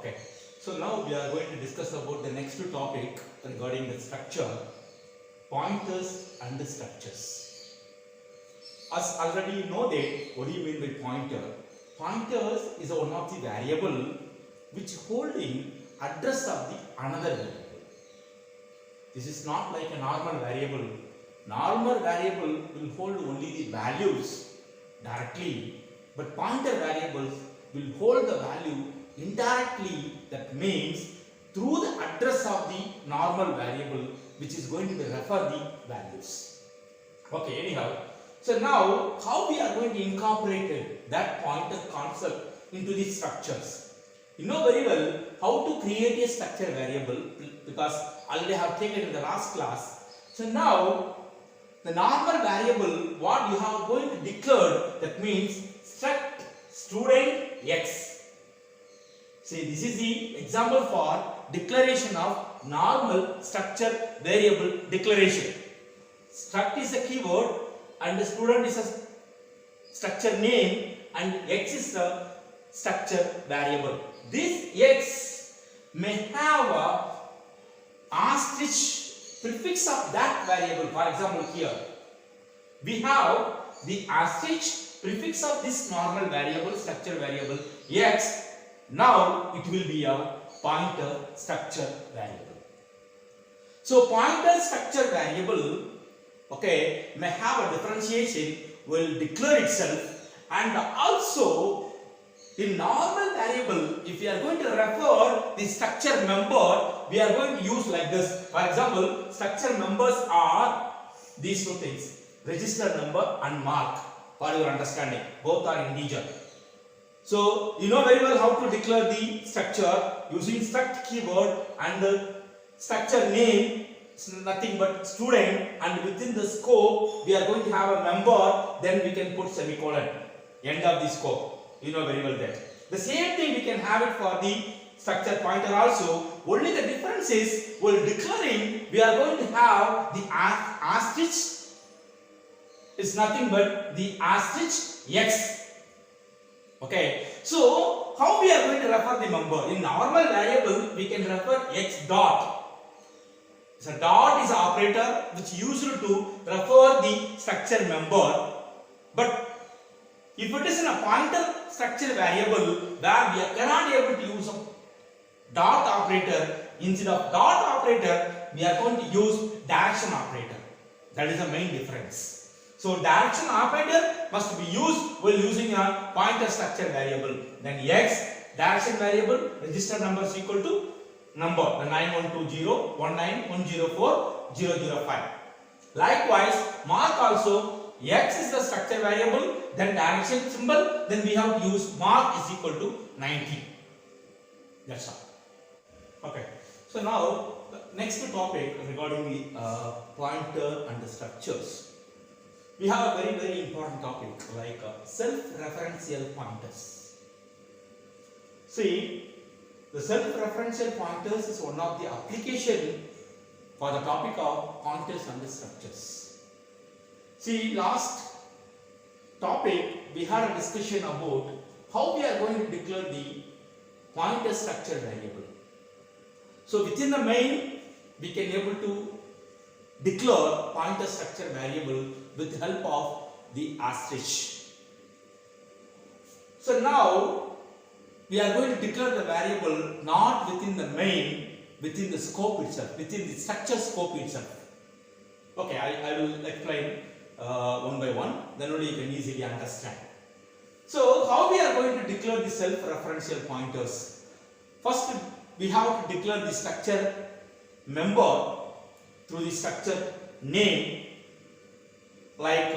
Okay, so now we are going to discuss about the next topic regarding the structure, pointers and the structures. As already you know that, what do you mean by pointer? Pointers is one of the variable which holding address of the another variable. This is not like a normal variable. Normal variable will hold only the values directly, but pointer variables will hold the value indirectly. That means through the address of the normal variable which is going to refer the values. Okay, anyhow, so now how we are going to incorporate that pointer concept into the structures. You know very well how to create a structure variable because already have taken in the last class. So now the normal variable what you have going to declare, that means struct student x. See, this is the example for declaration of normal structure variable declaration. Struct is a keyword and the student is a structure name and x is the structure variable. This x may have a asterisk prefix of that variable. For example, here we have the asterisk prefix of this normal variable, structure variable x. Now it will be a pointer structure variable. So pointer structure variable, okay, may have a differentiation, will declare itself, and also in normal variable, if we are going to refer the structure member, we are going to use like this. For example, structure members are these two things: register number and mark. For your understanding, both are integer. So you know very well how to declare the structure using struct keyword, and the structure name is nothing but student, and within the scope we are going to have a member, then we can put semicolon, end of the scope. You know very well that. The same thing we can have it for the structure pointer also. Only the difference is while declaring we are going to have the asterisk is nothing but the asterisk x. Okay, so how we are going to refer the member? In normal variable we can refer x dot. So dot is an operator which used to refer the structure member, but if it is in a pointer structure variable where we cannot able to use a dot operator, instead of dot operator we are going to use direction operator. That is the main difference. So direction operator must be used while using a pointer structure variable. Then x direction variable, register number is equal to number, the 9120 19104 005. Likewise, mark also, x is the structure variable, then direction symbol, then we have to use mark is equal to 90. That's all. Okay. So now the next topic regarding the pointer and the structures. We have a very important topic like self-referential pointers. See, the self-referential pointers is one of the application for the topic of pointers and the structures. See, last topic we had a discussion about how we are going to declare the pointer structure variable. So within the main we can able to declare pointer structure variable with the help of the asterisk. So now we are going to declare the variable not within the main, within the scope itself, within the structure scope itself. Okay, I will explain one by one, then only you can easily understand. So how we are going to declare the self-referential pointers? First we have to declare the structure member through the structure name, like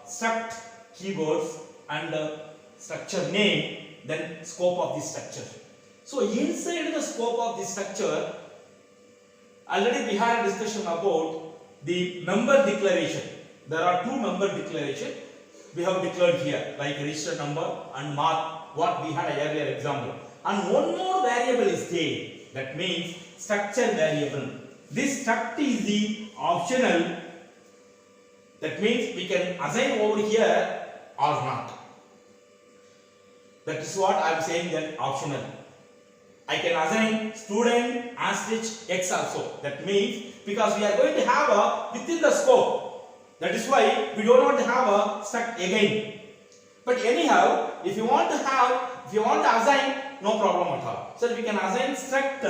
struct keywords and structure name, then scope of the structure. So inside the scope of the structure, already we had a discussion about the member declaration. There are two member declaration we have declared here, like register number and mark, what we had an earlier example. And one more variable is there, that means structure variable. This struct is the optional, that means we can assign over here or not. That is what I am saying, that optional. I can assign student asterisk x also. That means because we are going to have a within the scope. That is why we don't want to have a struct again. But anyhow, if you want to assign, no problem at all. So we can assign struct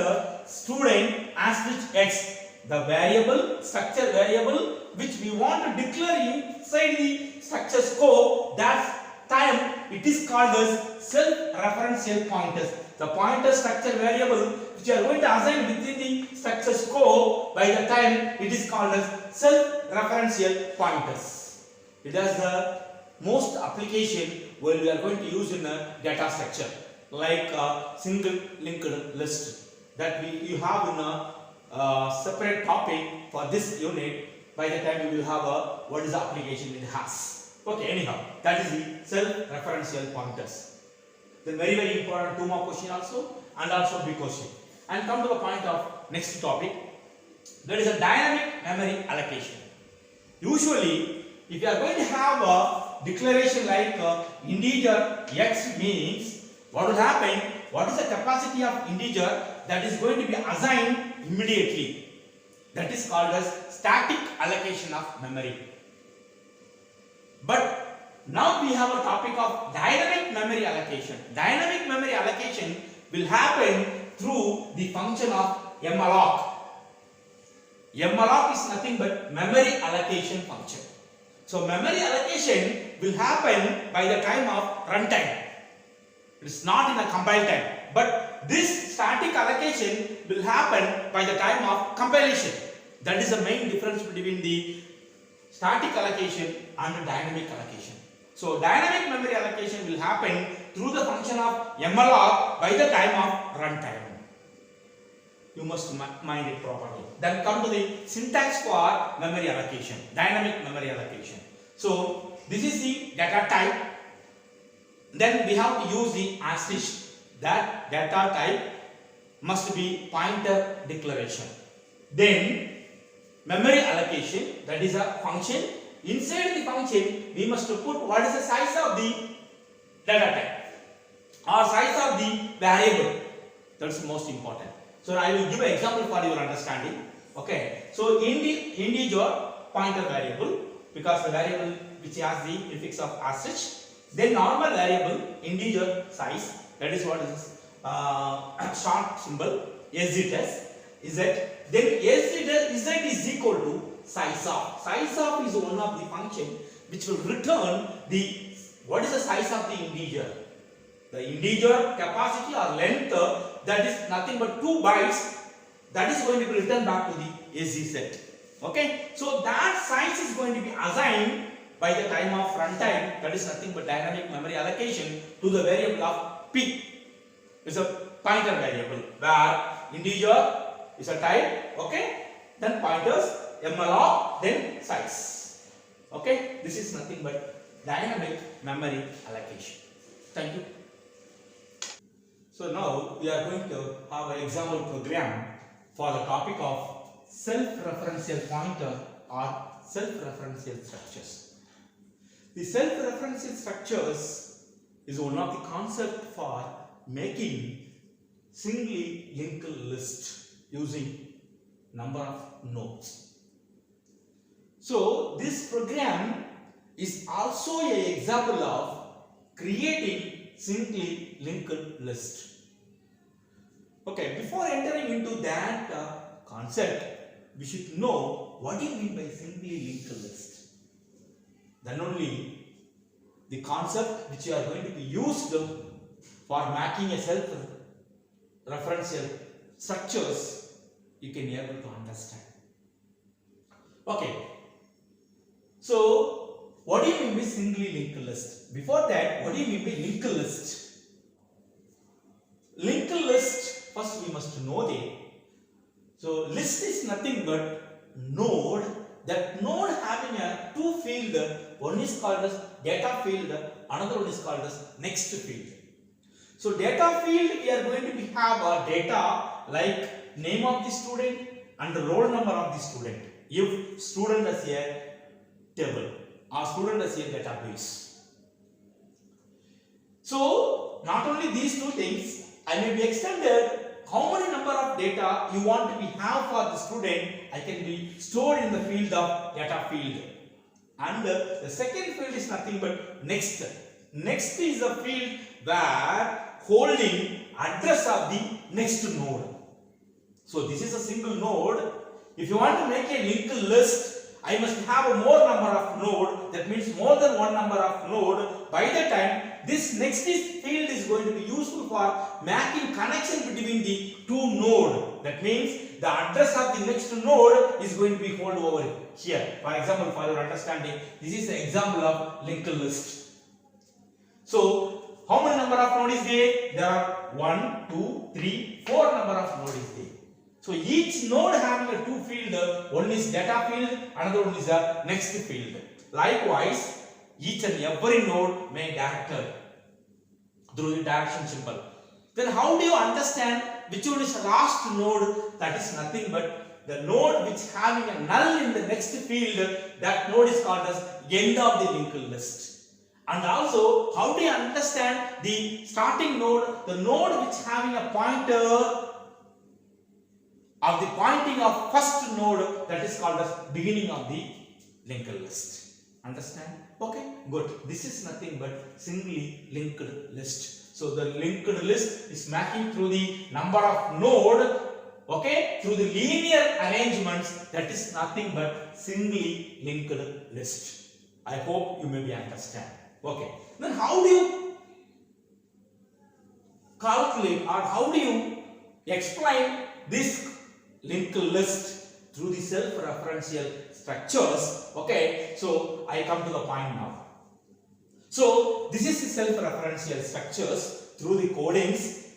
student asterisk x, the variable, structure variable which we want to declare inside the structure scope. That time it is called as self-referential pointers. The pointer structure variable which you are going to assign within the structure scope, by the time it is called as self-referential pointers. It has the most application where we are going to use in a data structure, like a single linked list that you have in a separate topic for this unit. By the time you will have what is the application it has. Okay, anyhow, that is the self-referential pointers. Then very important 2 more question also, and also big question. And come to the point of next topic. That is a dynamic memory allocation. Usually, if you are going to have a declaration like integer x means, what will happen? What is the capacity of integer that is going to be assigned immediately? That is called as static allocation of memory. But now we have a topic of dynamic memory allocation. Dynamic memory allocation will happen through the function of malloc. Malloc is nothing but memory allocation function. So memory allocation will happen by the time of runtime. It is not in the compile time. But this static allocation will happen by the time of compilation. That is the main difference between the static allocation and the dynamic allocation. So dynamic memory allocation will happen through the function of malloc by the time of runtime. You must mind it properly. Then come to the syntax for memory allocation, dynamic memory allocation. So this is the data type. Then we have to use the asterisk. That data type must be pointer declaration. Then memory allocation, that is a function. Inside the function, we must put what is the size of the data type or size of the variable. That's most important. So I will give an example for your understanding. Okay. So integer pointer variable, because the variable which has the prefix of asterisk. Then normal variable integer size, that is what is short symbol z. Then z is equal to size of. Size of is one of the function which will return the what is the size of the integer. The integer capacity or length, that is nothing but 2 bytes, that is going to be returned back to the sz. Okay, so that size is going to be assigned by the time of runtime, that is nothing but dynamic memory allocation, to the variable of p. It's a pointer variable where integer is a type, okay, then pointers, malloc, then size. Okay, this is nothing but dynamic memory allocation. Thank you. So now we are going to have an example program for the topic of self-referential pointer or self-referential structures. The self-referential structures is one of the concept for making singly linked list using number of nodes. So this program is also an example of creating singly linked list. Okay, before entering into that concept, we should know what do you mean by singly linked list. Then only the concept which you are going to be used for making a self-referential structures, you can be able to understand. Okay, so what do you mean by singly linked list? Before that, what do you mean by linked list? Linked list, first we must know that. So list is nothing but node. That node having a two field, one is called as data field, another one is called as next field. So data field, we are going to have a data like name of the student and the roll number of the student. If student is a table or student is a database. So not only these two things, I may be extended how many number of data you want to be have for the student, I can be stored in the field of data field. And the second field is nothing but next. Next is a field where holding address of the next node. So this is a single node. If you want to make a linked list, I must have a more number of node. That means more than one number of node. By the time this next field is going to be useful for making connection between the two nodes. That means the address of the next node is going to be held over here. For example, for your understanding, this is an example of linked list. So how many number of nodes is there? There are 1, 2, 3, 4 number of nodes is there. So each node having a two field, one is data field, another one is a next field. Likewise, each and every node may direct through the direction symbol. Then how do you understand which one is the last node? That is nothing but the node which having a null in the next field, that node is called as end of the linked list. And also, how do you understand the starting node? The node which having a pointer of the pointing of first node, that is called as beginning of the linked list. Understand? Okay, good. This is nothing but singly linked list. So the linked list is mapping through the number of node, okay, through the linear arrangements. That is nothing but singly linked list. I hope you maybe understand. Okay. Then how do you calculate or how do you explain this linked list through the self-referential structures? Okay, so I come to the point now. So this is the self-referential structures through the codings,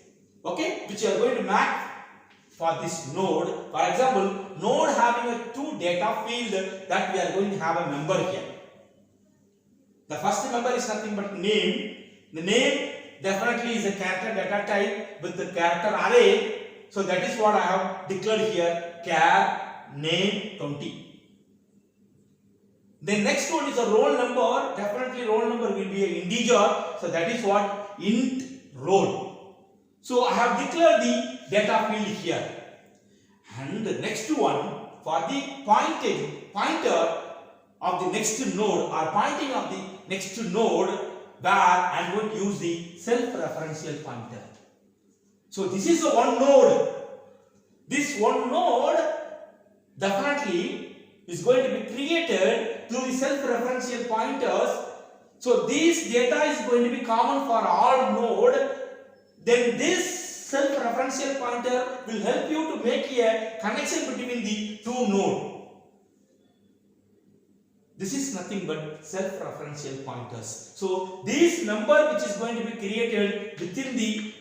okay, which you are going to map for this node. For example, node having a two data field, that we are going to have a member here. The first member is nothing but name. The name definitely is a character data type with the character array. So that is what I have declared here, char name 20. The next one is a roll number. Definitely roll number will be an integer. So that is what int roll. So I have declared the data field here. And the next one for the pointer of the next node or pointing of the next node, where I am going to use the self-referential pointer. So this is the one node. This one node definitely is going to be created through the self-referential pointers. So this data is going to be common for all node. Then this self-referential pointer will help you to make a connection between the two nodes. This is nothing but self-referential pointers. So this number which is going to be created within the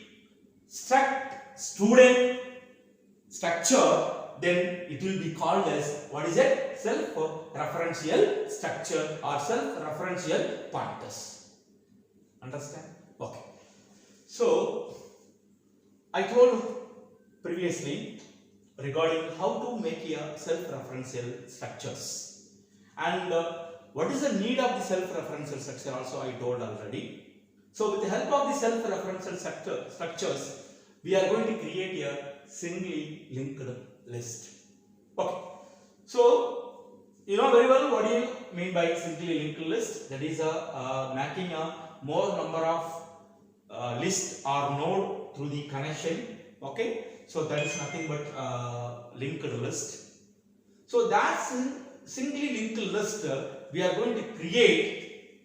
student structure, then it will be called as, what is it? Self-referential structure or self-referential pointers. Understand? Okay. So I told previously regarding how to make a self-referential structures. And what is the need of the self-referential structure also I told already. So with the help of the self-referential structures, we are going to create a singly linked list. Okay. So you know very well what do you mean by singly linked list. That is making a more number of list or node through the connection. Okay. So that is nothing but linked list. So that's singly linked list we are going to create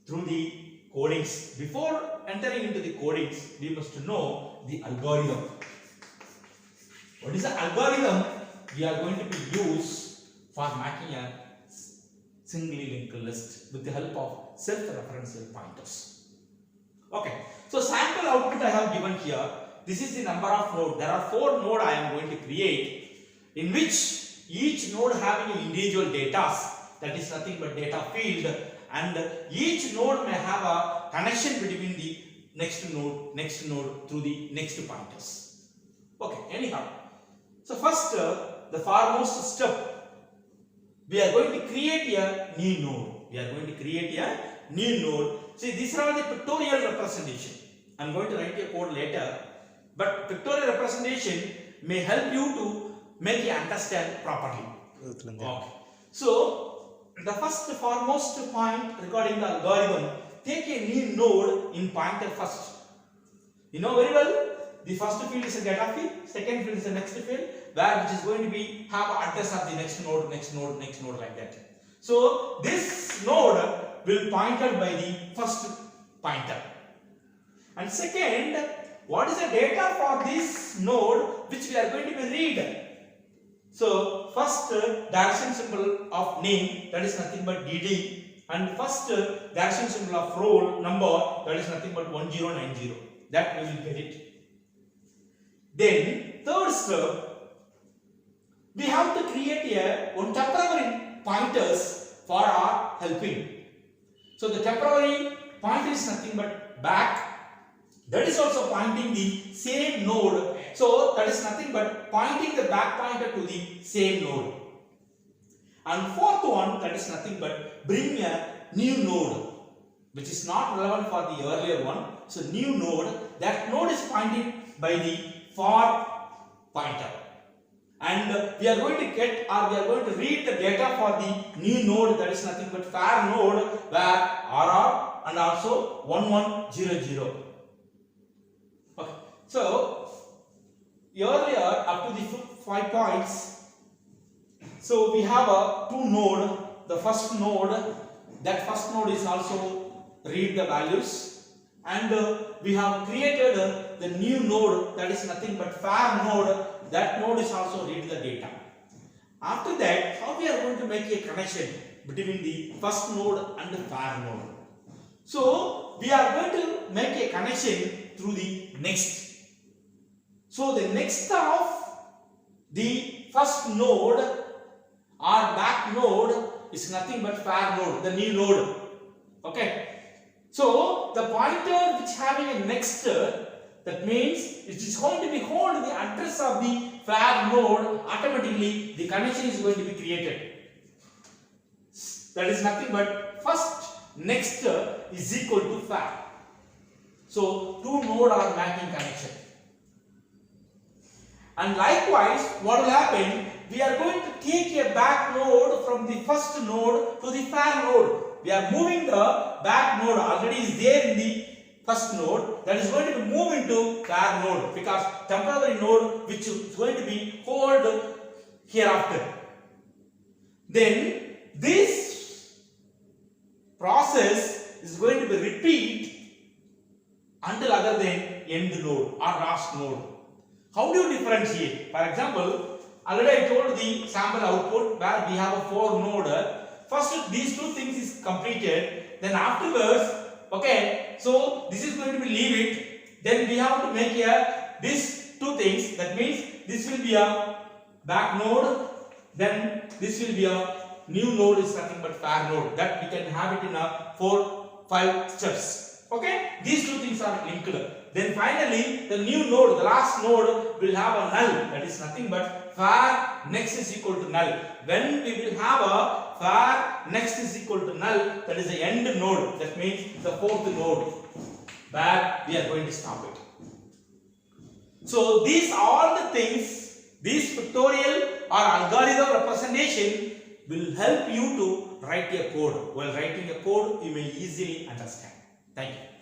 through the codings. Before entering into the codings, we must know the algorithm. What is the algorithm we are going to be used for making a singly linked list with the help of self-referential pointers? Okay, so sample output I have given here. This is the number of nodes. There are 4 nodes I am going to create, in which each node having individual data, that is nothing but data field, and each node may have a connection between the next node through the next pointers. Okay, anyhow. So first, the foremost step, we are going to create a new node. See, these are the pictorial representation. I am going to write a code later, but pictorial representation may help you to make you understand properly. Okay. So the first foremost point regarding the algorithm, take a new node in pointer first. You know very well, the first field is a data field, second field is the next field, where which is going to be have address of the next node, next node, next node, like that. So this node will pointed by the first pointer. And second, what is the data for this node which we are going to be read? So first direction symbol of name, that is nothing but DD, and first direction symbol of roll number, that is nothing but 1090. That we will get it. Then third step, we have to create one temporary pointers for our helping. So the temporary pointer is nothing but back, that is also pointing the same node. So that is nothing but pointing the back pointer to the same node. And fourth one, that is nothing but bring a new node, which is not relevant for the earlier one. So new node, that node is pointed by the for pointer. And we are going to get, or we are going to read the data for the new node, that is nothing but far node, where RR and also 1100. Okay. So earlier up to the 5 points, so we have a two node. The first node, that first node is also read the values, and we have created the new node, that is nothing but far node. That node is also read the data. After that, how we are going to make a connection between the first node and the far node? So we are going to make a connection through the next. So the next of the first node or back node is nothing but far node, the new node. Okay. So the pointer which having a next, that means it is going to be hold the address of the far node, automatically the connection is going to be created. That is nothing but first next is equal to far. So two nodes are making connection. And likewise, what will happen? We are going to take a back node from the first node to the far node. We are moving the back node, already is there in the first node, that is going to be moved into far node, because temporary node which is going to be hold hereafter. Then this process is going to be repeat until other than end node or last node. How do you differentiate? For example, already I told the sample output where we have a 4 node. First these two things is completed, then afterwards, okay, so this is going to be leave it, then we have to make here these two things, that means this will be a back node, then this will be a new node is nothing but far node, that we can have it in a 4-5 steps. Okay, these two things are linked. Then finally the new node, the last node will have a null, that is nothing but far next is equal to null. When we will have a far next is equal to null, that is the end node, that means the 4th node where we are going to stop it. So these all the things, this pictorial or algorithm representation will help you to write a code. While writing a code, you may easily understand. Thank you.